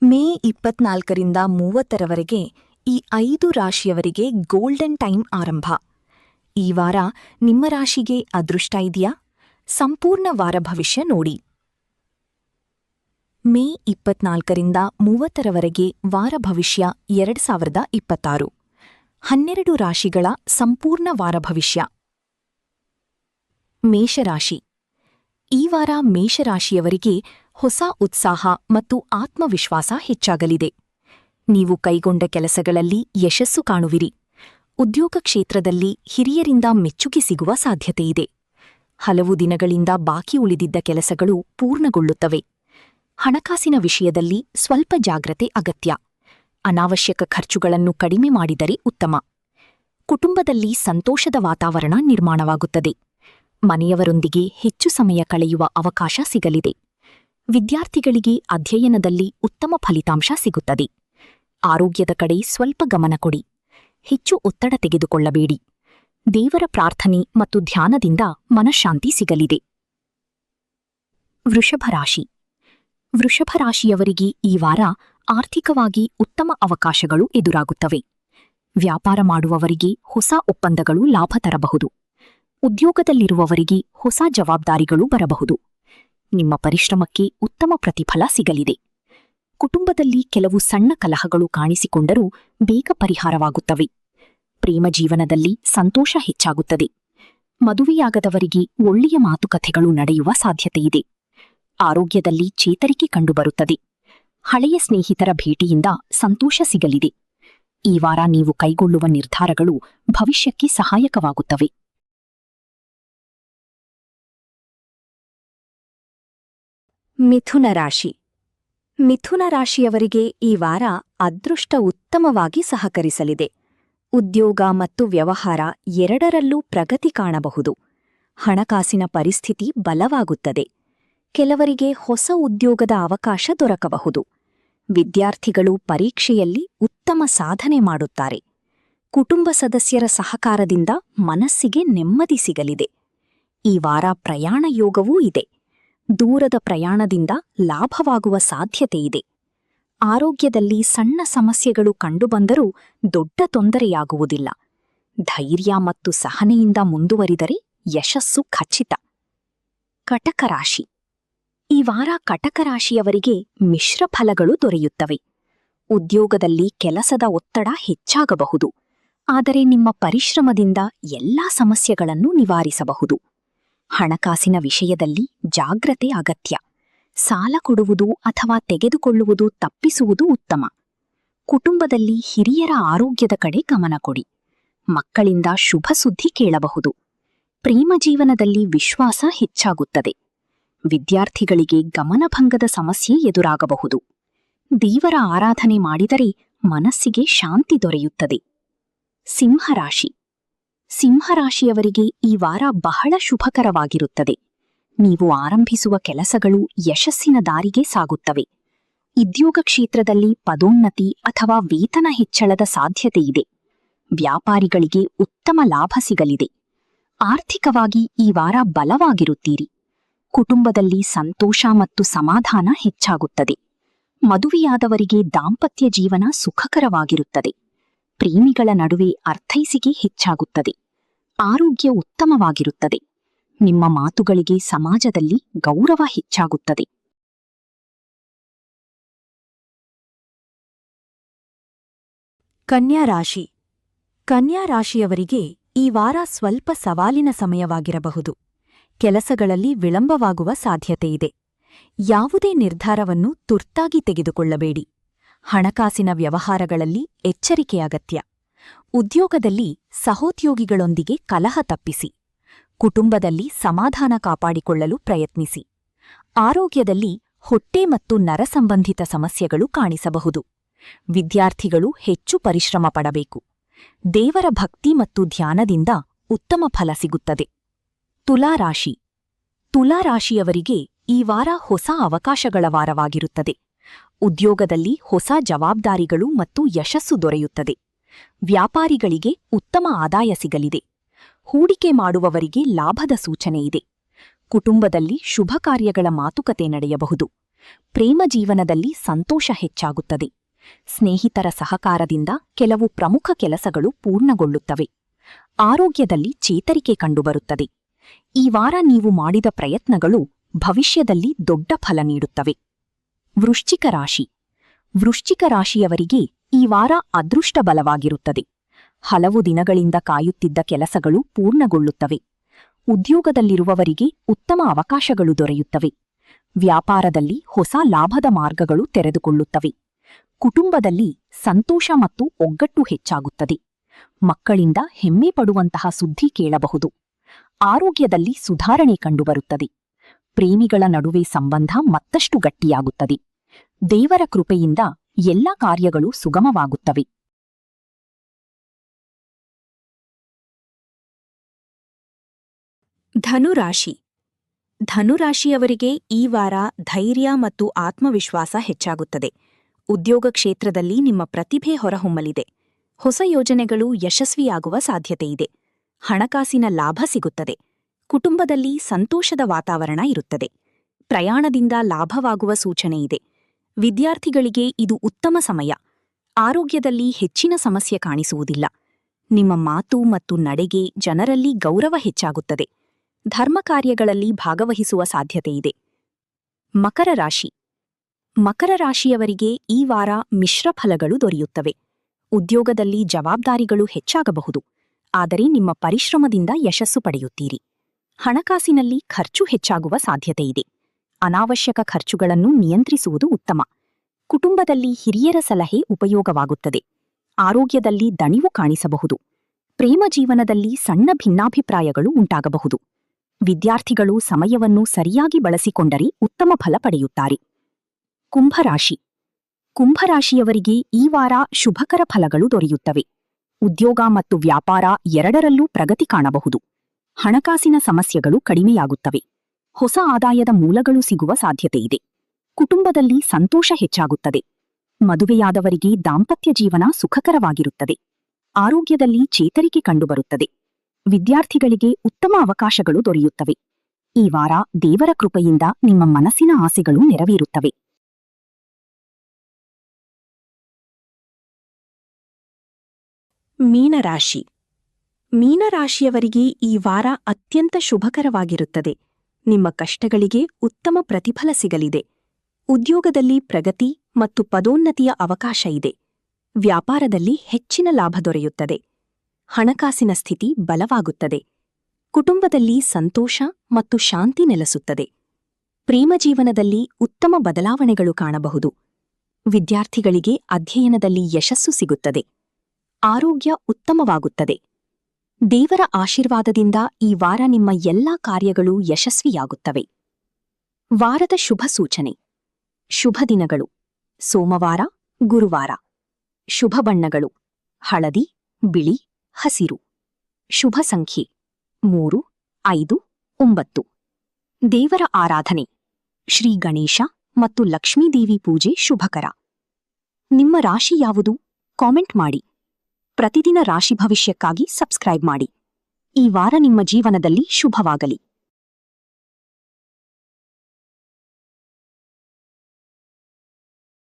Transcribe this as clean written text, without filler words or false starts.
ಮೇ 24ರಿಂದ 30ರವರೆಗೆ ಈ 5 ರಾಶಿಯವರಿಗೆ golden time ಆರಂಭ. ಈ ವಾರ ನಿಮ್ಮ ರಾಶಿಗೆ ಅದೃಷ್ಟ ಇದೆಯಾ? ಸಂಪೂರ್ಣ ವಾರ ಭವಿಷ್ಯ ನೋಡಿ. ಮೇ 24ರಿಂದ 30ರವರೆಗೆ ವಾರ ಭವಿಷ್ಯ 2026. 12 ರಾಶಿಗಳ ಸಂಪೂರ್ಣ ವಾರ ಭವಿಷ್ಯ. ಮೇಷರಾಶಿ. ಈ ವಾರ ಮೇಷರಾಶಿಯವರಿಗೆ ಹೊಸ ಉತ್ಸಾಹ ಮತ್ತು ಆತ್ಮವಿಶ್ವಾಸ ಹೆಚ್ಚಾಗಲಿದೆ. ನೀವು ಕೈಗೊಂಡ ಕೆಲಸಗಳಲ್ಲಿ ಯಶಸ್ಸು ಕಾಣುವಿರಿ. ಉದ್ಯೋಗ ಕ್ಷೇತ್ರದಲ್ಲಿ ಹಿರಿಯರಿಂದ ಮೆಚ್ಚುಗೆ ಸಿಗುವ ಸಾಧ್ಯತೆಯಿದೆ. ಹಲವು ದಿನಗಳಿಂದ ಬಾಕಿ ಉಳಿದಿದ್ದ ಕೆಲಸಗಳು ಪೂರ್ಣಗೊಳ್ಳುತ್ತವೆ. ಹಣಕಾಸಿನ ವಿಷಯದಲ್ಲಿ ಸ್ವಲ್ಪ ಜಾಗ್ರತೆ ಅಗತ್ಯ. ಅನಾವಶ್ಯಕ ಖರ್ಚುಗಳನ್ನು ಕಡಿಮೆ ಮಾಡಿದರೆ ಉತ್ತಮ. ಕುಟುಂಬದಲ್ಲಿ ಸಂತೋಷದ ವಾತಾವರಣ ನಿರ್ಮಾಣವಾಗುತ್ತದೆ. ಮನೆಯವರೊಂದಿಗೆ ಹೆಚ್ಚು ಸಮಯ ಕಳೆಯುವ ಅವಕಾಶ ಸಿಗಲಿದೆ. ವಿದ್ಯಾರ್ಥಿಗಳಿಗೆ ಅಧ್ಯಯನದಲ್ಲಿ ಉತ್ತಮ ಫಲಿತಾಂಶ ಸಿಗುತ್ತದೆ. ಆರೋಗ್ಯದ ಕಡೆ ಸ್ವಲ್ಪ ಗಮನ ಕೊಡಿ. ಹೆಚ್ಚು ಒತ್ತಡ ತೆಗೆದುಕೊಳ್ಳಬೇಡಿ. ದೇವರ ಪ್ರಾರ್ಥನೆ ಮತ್ತು ಧ್ಯಾನದಿಂದ ಮನಃಶಾಂತಿ ಸಿಗಲಿದೆ. ವೃಷಭರಾಶಿ. ವೃಷಭರಾಶಿಯವರಿಗೆ ಈ ವಾರ ಆರ್ಥಿಕವಾಗಿ ಉತ್ತಮ ಅವಕಾಶಗಳು ಎದುರಾಗುತ್ತವೆ. ವ್ಯಾಪಾರ ಮಾಡುವವರಿಗೆ ಹೊಸ ಒಪ್ಪಂದಗಳು ಲಾಭ ತರಬಹುದು. ಉದ್ಯೋಗದಲ್ಲಿರುವವರಿಗೆ ಹೊಸ ಜವಾಬ್ದಾರಿಗಳು ಬರಬಹುದು. ನಿಮ್ಮ ಪರಿಶ್ರಮಕ್ಕೆ ಉತ್ತಮ ಪ್ರತಿಫಲ ಸಿಗಲಿದೆ. ಕುಟುಂಬದಲ್ಲಿ ಕೆಲವು ಸಣ್ಣ ಕಲಹಗಳು ಕಾಣಿಸಿಕೊಂಡರೂ ಬೇಗ ಪರಿಹಾರವಾಗುತ್ತವೆ. ಪ್ರೇಮ ಜೀವನದಲ್ಲಿ ಸಂತೋಷ ಹೆಚ್ಚಾಗುತ್ತದೆ. ಮದುವೆಯಾಗದವರಿಗೆ ಒಳ್ಳೆಯ ಮಾತುಕತೆಗಳು ನಡೆಯುವ ಸಾಧ್ಯತೆಯಿದೆ. ಆರೋಗ್ಯದಲ್ಲಿ ಚೇತರಿಕೆ ಕಂಡುಬರುತ್ತದೆ. ಹಳೆಯ ಸ್ನೇಹಿತರ ಭೇಟಿಯಿಂದ ಸಂತೋಷ ಸಿಗಲಿದೆ. ಈ ವಾರ ನೀವು ಕೈಗೊಳ್ಳುವ ನಿರ್ಧಾರಗಳು ಭವಿಷ್ಯಕ್ಕೆ ಸಹಾಯಕವಾಗುತ್ತವೆ. ಮಿಥುನ ರಾಶಿ. ಮಿಥುನ ರಾಶಿಯವರಿಗೆ ಈ ವಾರ ಅದೃಷ್ಟ ಉತ್ತಮವಾಗಿ ಸಹಕರಿಸಲಿದೆ. ಉದ್ಯೋಗ ಮತ್ತು ವ್ಯವಹಾರ ಎರಡರಲ್ಲೂ ಪ್ರಗತಿ ಕಾಣಬಹುದು. ಹಣಕಾಸಿನ ಪರಿಸ್ಥಿತಿ ಬಲವಾಗುತ್ತದೆ. ಕೆಲವರಿಗೆ ಹೊಸ ಉದ್ಯೋಗದ ಅವಕಾಶ ದೊರಕಬಹುದು. ವಿದ್ಯಾರ್ಥಿಗಳು ಪರೀಕ್ಷೆಯಲ್ಲಿ ಉತ್ತಮ ಸಾಧನೆ ಮಾಡುತ್ತಾರೆ. ಕುಟುಂಬ ಸದಸ್ಯರ ಸಹಕಾರದಿಂದ ಮನಸ್ಸಿಗೆ ನೆಮ್ಮದಿ ಸಿಗಲಿದೆ. ಈ ವಾರ ಪ್ರಯಾಣ ಯೋಗವೂ ಇದೆ. ದೂರದ ಪ್ರಯಾಣದಿಂದ ಲಾಭವಾಗುವ ಸಾಧ್ಯತೆಯಿದೆ. ಆರೋಗ್ಯದಲ್ಲಿ ಸಣ್ಣ ಸಮಸ್ಯೆಗಳು ಕಂಡುಬಂದರೂ ದೊಡ್ಡ ತೊಂದರೆಯಾಗುವುದಿಲ್ಲ. ಧೈರ್ಯ ಮತ್ತು ಸಹನೆಯಿಂದ ಮುಂದುವರಿದರೆ ಯಶಸ್ಸು ಖಚಿತ. ಕಟಕ ರಾಶಿ. ಈ ವಾರ ಕಟಕ ರಾಶಿಯವರಿಗೆ ಮಿಶ್ರ ಫಲಗಳು ದೊರೆಯುತ್ತವೆ. ಉದ್ಯೋಗದಲ್ಲಿ ಕೆಲಸದ ಒತ್ತಡ ಹೆಚ್ಚಾಗಬಹುದು. ಆದರೆ ನಿಮ್ಮ ಪರಿಶ್ರಮದಿಂದ ಎಲ್ಲಾ ಸಮಸ್ಯೆಗಳನ್ನು ನಿವಾರಿಸಬಹುದು. ಹಣಕಾಸಿನ ವಿಷಯದಲ್ಲಿ ಜಾಗ್ರತೆ ಅಗತ್ಯ. ಸಾಲ ಕೊಡುವುದು ಅಥವಾ ತೆಗೆದುಕೊಳ್ಳುವುದು ತಪ್ಪಿಸುವುದು ಉತ್ತಮ. ಕುಟುಂಬದಲ್ಲಿ ಹಿರಿಯರ ಆರೋಗ್ಯದ ಕಡೆ ಗಮನ ಕೊಡಿ. ಮಕ್ಕಳಿಂದ ಶುಭ ಸುದ್ದಿ ಕೇಳಬಹುದು. ಪ್ರೇಮ ಜೀವನದಲ್ಲಿ ವಿಶ್ವಾಸ ಹೆಚ್ಚಾಗುತ್ತದೆ. ವಿದ್ಯಾರ್ಥಿಗಳಿಗೆ ಗಮನಭಂಗದ ಸಮಸ್ಯೆ ಎದುರಾಗಬಹುದು. ದೇವರ ಆರಾಧನೆ ಮಾಡಿದರೆ ಮನಸ್ಸಿಗೆ ಶಾಂತಿ ದೊರೆಯುತ್ತದೆ. ಸಿಂಹರಾಶಿ. ಸಿಂಹರಾಶಿಯವರಿಗೆ ಈ ವಾರ ಬಹಳ ಶುಭಕರವಾಗಿರುತ್ತದೆ. ನೀವು ಆರಂಭಿಸುವ ಕೆಲಸಗಳು ಯಶಸ್ಸಿನ ದಾರಿಗೆ ಸಾಗುತ್ತವೆ. ಉದ್ಯೋಗ ಕ್ಷೇತ್ರದಲ್ಲಿ ಪದೋನ್ನತಿ ಅಥವಾ ವೇತನ ಹೆಚ್ಚಳದ ಸಾಧ್ಯತೆಯಿದೆ. ವ್ಯಾಪಾರಿಗಳಿಗೆ ಉತ್ತಮ ಲಾಭ ಸಿಗಲಿದೆ. ಆರ್ಥಿಕವಾಗಿ ಈ ವಾರ ಬಲವಾಗಿರುತ್ತೀರಿ. ಕುಟುಂಬದಲ್ಲಿ ಸಂತೋಷ ಮತ್ತು ಸಮಾಧಾನ ಹೆಚ್ಚಾಗುತ್ತದೆ. ಮದುವೆಯಾದವರಿಗೆ ದಾಂಪತ್ಯ ಜೀವನ ಸುಖಕರವಾಗಿರುತ್ತದೆ. ಪ್ರೇಮಿಗಳ ನಡುವೆ ಅರ್ಥೈಸಿಕೆ ಹೆಚ್ಚಾಗುತ್ತದೆ. ಆರೋಗ್ಯ ಉತ್ತಮವಾಗಿರುತ್ತದೆ. ನಿಮ್ಮ ಮಾತುಗಳಿಗೆ ಸಮಾಜದಲ್ಲಿ ಗೌರವ ಹೆಚ್ಚಾಗುತ್ತದೆ. ಕನ್ಯಾ ರಾಶಿ. ಕನ್ಯಾ ರಾಶಿಯವರಿಗೆ ಈ ವಾರ ಸ್ವಲ್ಪ ಸವಾಲಿನ ಸಮಯವಾಗಿರಬಹುದು. ಕೆಲಸಗಳಲ್ಲಿ ವಿಳಂಬವಾಗುವ ಸಾಧ್ಯತೆಯಿದೆ. ಯಾವುದೇ ನಿರ್ಧಾರವನ್ನು ತುರ್ತಾಗಿ ತೆಗೆದುಕೊಳ್ಳಬೇಡಿ. ಹಣಕಾಸಿನ ವ್ಯವಹಾರಗಳಲ್ಲಿ ಎಚ್ಚರಿಕೆ ಅಗತ್ಯ. ಉದ್ಯೋಗದಲ್ಲಿ ಸಹೋದ್ಯೋಗಿಗಳೊಂದಿಗೆ ಕಲಹ ತಪ್ಪಿಸಿ. ಕುಟುಂಬದಲ್ಲಿ ಸಮಾಧಾನ ಕಾಪಾಡಿಕೊಳ್ಳಲು ಪ್ರಯತ್ನಿಸಿ. ಆರೋಗ್ಯದಲ್ಲಿ ಹೊಟ್ಟೆ ಮತ್ತು ನರ ಸಂಬಂಧಿತ ಸಮಸ್ಯೆಗಳು ಕಾಣಿಸಬಹುದು. ವಿದ್ಯಾರ್ಥಿಗಳು ಹೆಚ್ಚು ಪರಿಶ್ರಮ ಪಡಬೇಕು. ದೇವರ ಭಕ್ತಿ ಮತ್ತು ಧ್ಯಾನದಿಂದ ಉತ್ತಮ ಫಲ ಸಿಗುತ್ತದೆ. ತುಲಾರಾಶಿ. ತುಲಾರಾಶಿಯವರಿಗೆ ಈ ವಾರ ಹೊಸ ಅವಕಾಶಗಳ ವಾರವಾಗಿರುತ್ತದೆ. ಉದ್ಯೋಗದಲ್ಲಿ ಹೊಸ ಜವಾಬ್ದಾರಿಗಳು ಮತ್ತು ಯಶಸ್ಸು ದೊರೆಯುತ್ತದೆ. ವ್ಯಾಪಾರಿಗಳಿಗೆ ಉತ್ತಮ ಆದಾಯ ಸಿಗಲಿದೆ. ಹೂಡಿಕೆ ಮಾಡುವವರಿಗೆ ಲಾಭದ ಸೂಚನೆಯಿದೆ. ಕುಟುಂಬದಲ್ಲಿ ಶುಭ ಕಾರ್ಯಗಳ ಮಾತುಕತೆ ನಡೆಯಬಹುದು. ಪ್ರೇಮ ಜೀವನದಲ್ಲಿ ಸಂತೋಷ ಹೆಚ್ಚಾಗುತ್ತದೆ. ಸ್ನೇಹಿತರ ಸಹಕಾರದಿಂದ ಕೆಲವು ಪ್ರಮುಖ ಕೆಲಸಗಳು ಪೂರ್ಣಗೊಳ್ಳುತ್ತವೆ. ಆರೋಗ್ಯದಲ್ಲಿ ಚೇತರಿಕೆ ಕಂಡುಬರುತ್ತದೆ. ಈ ವಾರ ನೀವು ಮಾಡಿದ ಪ್ರಯತ್ನಗಳು ಭವಿಷ್ಯದಲ್ಲಿ ದೊಡ್ಡ ಫಲ ನೀಡುತ್ತವೆ. ವೃಶ್ಚಿಕ ರಾಶಿ. ವೃಶ್ಚಿಕ ರಾಶಿಯವರಿಗೆ ಈ ವಾರ ಅದೃಷ್ಟ ಬಲವಾಗಿರುತ್ತದೆ. ಹಲವು ದಿನಗಳಿಂದ ಕಾಯುತ್ತಿದ್ದ ಕೆಲಸಗಳು ಪೂರ್ಣಗೊಳ್ಳುತ್ತವೆ. ಉದ್ಯೋಗದಲ್ಲಿರುವವರಿಗೆ ಉತ್ತಮ ಅವಕಾಶಗಳು ದೊರೆಯುತ್ತವೆ. ವ್ಯಾಪಾರದಲ್ಲಿ ಹೊಸ ಲಾಭದ ಮಾರ್ಗಗಳು ತೆರೆದುಕೊಳ್ಳುತ್ತವೆ. ಕುಟುಂಬದಲ್ಲಿ ಸಂತೋಷ ಮತ್ತು ಒಗ್ಗಟ್ಟು ಹೆಚ್ಚಾಗುತ್ತದೆ. ಮಕ್ಕಳಿಂದ ಹೆಮ್ಮೆ ಪಡುವಂತಹ ಸುದ್ದಿ ಕೇಳಬಹುದು. ಆರೋಗ್ಯದಲ್ಲಿ ಸುಧಾರಣೆ ಕಂಡುಬರುತ್ತದೆ. ಪ್ರೇಮಿಗಳ ನಡುವೆ ಸಂಬಂಧ ಮತ್ತಷ್ಟು ಗಟ್ಟಿಯಾಗುತ್ತದೆ. ದೇವರ ಕೃಪೆಯಿಂದ ಎಲ್ಲ ಕಾರ್ಯಗಳು ಸುಗಮವಾಗುತ್ತವೆ. ಧನುರಾಶಿ. ಧನುರಾಶಿಯವರಿಗೆ ಈ ವಾರ ಧೈರ್ಯ ಮತ್ತು ಆತ್ಮವಿಶ್ವಾಸ ಹೆಚ್ಚಾಗುತ್ತದೆ. ಉದ್ಯೋಗ ಕ್ಷೇತ್ರದಲ್ಲಿ ನಿಮ್ಮ ಪ್ರತಿಭೆ ಹೊರಹೊಮ್ಮಲಿದೆ. ಹೊಸ ಯೋಜನೆಗಳು ಯಶಸ್ವಿಯಾಗುವ ಸಾಧ್ಯತೆಯಿದೆ. ಹಣಕಾಸಿನ ಲಾಭ ಸಿಗುತ್ತದೆ. ಕುಟುಂಬದಲ್ಲಿ ಸಂತೋಷದ ವಾತಾವರಣ ಇರುತ್ತದೆ. ಪ್ರಯಾಣದಿಂದ ಲಾಭವಾಗುವ ಸೂಚನೆಯಿದೆ. ವಿದ್ಯಾರ್ಥಿಗಳಿಗೆ ಇದು ಉತ್ತಮ ಸಮಯ. ಆರೋಗ್ಯದಲ್ಲಿ ಹೆಚ್ಚಿನ ಸಮಸ್ಯೆ ಕಾಣಿಸುವುದಿಲ್ಲ. ನಿಮ್ಮ ಮಾತು ಮತ್ತು ನಡೆಗೆ ಜನರಲ್ಲಿ ಗೌರವ ಹೆಚ್ಚಾಗುತ್ತದೆ. ಧರ್ಮಕಾರ್ಯಗಳಲ್ಲಿ ಭಾಗವಹಿಸುವ ಸಾಧ್ಯತೆಯಿದೆ. ಮಕರ ರಾಶಿ. ಮಕರ ರಾಶಿಯವರಿಗೆ ಈ ವಾರ ಮಿಶ್ರ ಫಲಗಳು ದೊರೆಯುತ್ತವೆ. ಉದ್ಯೋಗದಲ್ಲಿ ಜವಾಬ್ದಾರಿಗಳು ಹೆಚ್ಚಾಗಬಹುದು, ಆದರೆ ನಿಮ್ಮ ಪರಿಶ್ರಮದಿಂದ ಯಶಸ್ಸು ಪಡೆಯುತ್ತೀರಿ. ಹಣಕಾಸಿನಲ್ಲಿ ಖರ್ಚು ಹೆಚ್ಚಾಗುವ ಸಾಧ್ಯತೆಯಿದೆ. ಅನಾವಶ್ಯಕ ಖರ್ಚುಗಳನ್ನು ನಿಯಂತ್ರಿಸುವುದು ಉತ್ತಮ. ಕುಟುಂಬದಲ್ಲಿ ಹಿರಿಯರ ಸಲಹೆ ಉಪಯೋಗವಾಗುತ್ತದೆ. ಆರೋಗ್ಯದಲ್ಲಿ ದಣಿವು ಕಾಣಿಸಬಹುದು. ಪ್ರೇಮ ಜೀವನದಲ್ಲಿ ಸಣ್ಣ ಭಿನ್ನಾಭಿಪ್ರಾಯಗಳು ಉಂಟಾಗಬಹುದು. ವಿದ್ಯಾರ್ಥಿಗಳು ಸಮಯವನ್ನು ಸರಿಯಾಗಿ ಬಳಸಿಕೊಂಡರೆ ಉತ್ತಮ ಫಲ ಪಡೆಯುತ್ತಾರೆ. ಕುಂಭರಾಶಿ. ಕುಂಭರಾಶಿಯವರಿಗೆ ಈ ವಾರ ಶುಭಕರ ಫಲಗಳು ದೊರೆಯುತ್ತವೆ. ಉದ್ಯೋಗ ಮತ್ತು ವ್ಯಾಪಾರ ಎರಡರಲ್ಲೂ ಪ್ರಗತಿ ಕಾಣಬಹುದು. ಹಣಕಾಸಿನ ಸಮಸ್ಯೆಗಳು ಕಡಿಮೆಯಾಗುತ್ತವೆ. ಹೊಸ ಆದಾಯದ ಮೂಲಗಳು ಸಿಗುವ ಸಾಧ್ಯತೆಯಿದೆ. ಕುಟುಂಬದಲ್ಲಿ ಸಂತೋಷ ಹೆಚ್ಚಾಗುತ್ತದೆ. ಮದುವೆಯಾದವರಿಗೆ ದಾಂಪತ್ಯ ಜೀವನ ಸುಖಕರವಾಗಿರುತ್ತದೆ. ಆರೋಗ್ಯದಲ್ಲಿ ಚೇತರಿಕೆ ಕಂಡುಬರುತ್ತದೆ. ವಿದ್ಯಾರ್ಥಿಗಳಿಗೆ ಉತ್ತಮ ಅವಕಾಶಗಳು ದೊರೆಯುತ್ತವೆ. ಈ ವಾರ ದೇವರ ಕೃಪೆಯಿಂದ ನಿಮ್ಮ ಮನಸ್ಸಿನ ಆಸೆಗಳು ನೆರವೇರುತ್ತವೆ. ಮೀನರಾಶಿ. ಮೀನರಾಶಿಯವರಿಗೆ ಈ ವಾರ ಅತ್ಯಂತ ಶುಭಕರವಾಗಿರುತ್ತದೆ. ನಿಮ್ಮ ಕಷ್ಟಗಳಿಗೆ ಉತ್ತಮ ಪ್ರತಿಫಲ ಸಿಗಲಿದೆ. ಉದ್ಯೋಗದಲ್ಲಿ ಪ್ರಗತಿ ಮತ್ತು ಪದೋನ್ನತಿಯ ಅವಕಾಶ ಇದೆ. ವ್ಯಾಪಾರದಲ್ಲಿ ಹೆಚ್ಚಿನ ಲಾಭ ದೊರೆಯುತ್ತದೆ. ಹಣಕಾಸಿನ ಸ್ಥಿತಿ ಬಲವಾಗುತ್ತದೆ. ಕುಟುಂಬದಲ್ಲಿ ಸಂತೋಷ ಮತ್ತು ಶಾಂತಿ ನೆಲೆಸುತ್ತದೆ. ಪ್ರೇಮ ಜೀವನದಲ್ಲಿ ಉತ್ತಮ ಬದಲಾವಣೆಗಳು ಕಾಣಬಹುದು. ವಿದ್ಯಾರ್ಥಿಗಳಿಗೆ ಅಧ್ಯಯನದಲ್ಲಿ ಯಶಸ್ಸು ಸಿಗುತ್ತದೆ. ಆರೋಗ್ಯ ಉತ್ತಮವಾಗುತ್ತದೆ. ದೇವರ ಆಶೀರ್ವಾದದಿಂದ ಈ ವಾರ ನಿಮ್ಮ ಎಲ್ಲಾ ಕಾರ್ಯಗಳು ಯಶಸ್ವಿಯಾಗುತ್ತವೆ. ವಾರದ ಶುಭ ಸೂಚನೆ. ಶುಭ ದಿನಗಳು: ಸೋಮವಾರ, ಗುರುವಾರ. ಶುಭ ಬಣ್ಣಗಳು: ಹಳದಿ, ಬಿಳಿ, ಹಸಿರು. ಶುಭ ಸಂಖ್ಯೆ: 3, 5, 9. ದೇವರ ಆರಾಧನೆ: ಶ್ರೀ ಗಣೇಶ ಮತ್ತು ಲಕ್ಷ್ಮೀದೇವಿ ಪೂಜೆ ಶುಭಕರ. ನಿಮ್ಮ ರಾಶಿ ಯಾವುದು? ಕಾಮೆಂಟ್ ಮಾಡಿ. ಪ್ರತಿದಿನ ರಾಶಿ ಭವಿಷ್ಯಕ್ಕಾಗಿ ಸಬ್ಸ್ಕ್ರೈಬ್ ಮಾಡಿ. ಈ ವಾರ ನಿಮ್ಮ ಜೀವನದಲ್ಲಿ ಶುಭವಾಗಲಿ.